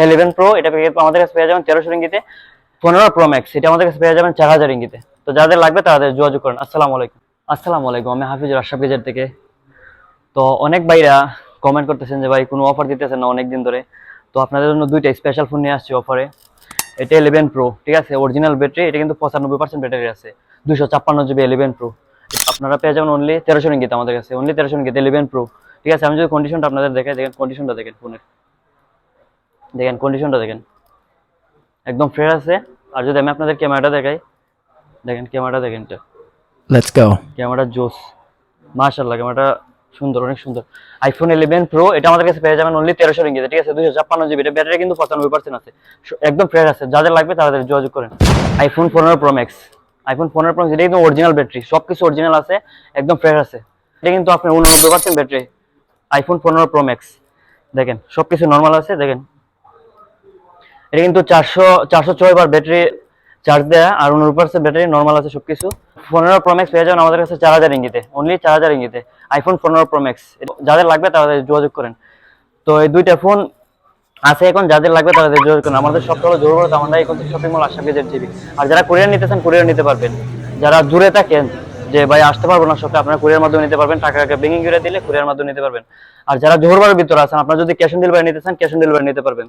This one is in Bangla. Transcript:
11 প্রো এটা আমাদের কাছে পেয়ে যাবেন 1300 রিঙ্গিতে। 15 প্রো ম্যাক্স এটা আমাদের কাছে পেয়ে যাবেন 4000 রিঙ্গিতে। তো যাদের লাগবে তাদের যোগাযোগ করেন। আসসালামু আলাইকুম। আসসালামু আলাইকুম, আমি হাফিজ রাশাদ গেজের থেকে। তো অনেক ভাইরা কমেন্ট করতেছেন যে ভাই কোনো অফার দিতেছেন না অনেকদিন ধরে। তো আপনাদের জন্য দুইটা স্পেশাল ফোন নিয়ে আসছি অফারে। এটা 11 প্রো, ঠিক আছে, অরিজিনাল ব্যাটারি, এটা কিন্তু 95% ব্যাটারি আছে, 256 জিবি 11 প্রো। আপনারা পেয়ে যাবেন অনলি 1300 রিঙ্গিতে আমাদের কাছে, অনলি 1300 রিঙ্গিতে 11 প্রো, ঠিক আছে। আমি যদি কন্ডিশনটা আপনাদের দেখাই, দেখেন কন্ডিশনটা, দেখেন ফোনের, দেখেন কন্ডিশনটা দেখেন, একদম ফ্রেশ আছে। আর যদি আমি আপনাদের ক্যামেরাটা দেখাই, দেখেন ক্যামেরাটা দেখেন, এটা Let's go. ক্যামেরা জোস, মাশাআল্লাহ ক্যামেরাটা সুন্দর, অনেক সুন্দর। আইফোন 11 প্রো এটা আমাদের কাছে পেয়ে যাবেন অনলি 1300 রিঙ্গিতে, ঠিক আছে, 256 জিবি। এটা ব্যাটারি কিন্তু 95% আছে, একদম ফ্রেশ আছে। যাদের লাগবে তাদের যোগাযোগ করেন। IPhone 15 pro max, iPhone 15 pro এটা কিন্তু অরিজিনাল ব্যাটারি, সবকিছু অরিজিনাল আছে, একদম ফ্রেশ আছে। এটা কিন্তু আপনার 89% ব্যাটারি, আইফোন 15 প্রো ম্যাক্স। দেখেন সবকিছু নর্মাল আছে, দেখেন এটা কিন্তু 406 বার ব্যাটারি চার্জ দেয়া, আর 90% ব্যাটারি নর্মাল আছে সবকিছু। 15 প্রো ম্যাক্স পেয়ে যাবেন আমাদের কাছে 4000 রিঙ্গিতে, অনলি 4000 রিঙ্গিতে, আইফোন 15 প্রো ম্যাক্স। যাদের লাগবে তাদের যোগাযোগ করেন। তো এই দুইটা ফোন আছে এখন, যাদের লাগবে তাদের যোগাযোগ করেন। আমাদের সবটা হলো জোর করে আমাদের এখন shopping mall Ashraf gadget GB. আর যারা কুরিয়ার নিতে চান কুরিয়ার নিতে পারবেন। যারা দূরে থাকেন যে ভাই আসতে পারবো না শপে, আপনারা কুরিয়ার মাধ্যমে নিতে পারবেন, টাকা ব্যাংকিং করে দিলে কুরিয়ার মাধ্যমে নিতে পারবেন। আর যারা জোহরবাড়ির ভিতরে আছেন, আপনারা যদি ক্যাশ অন ডেলিভারি নিতে চান ক্যাশ অন ডেলিভারি নিতে পারবেন।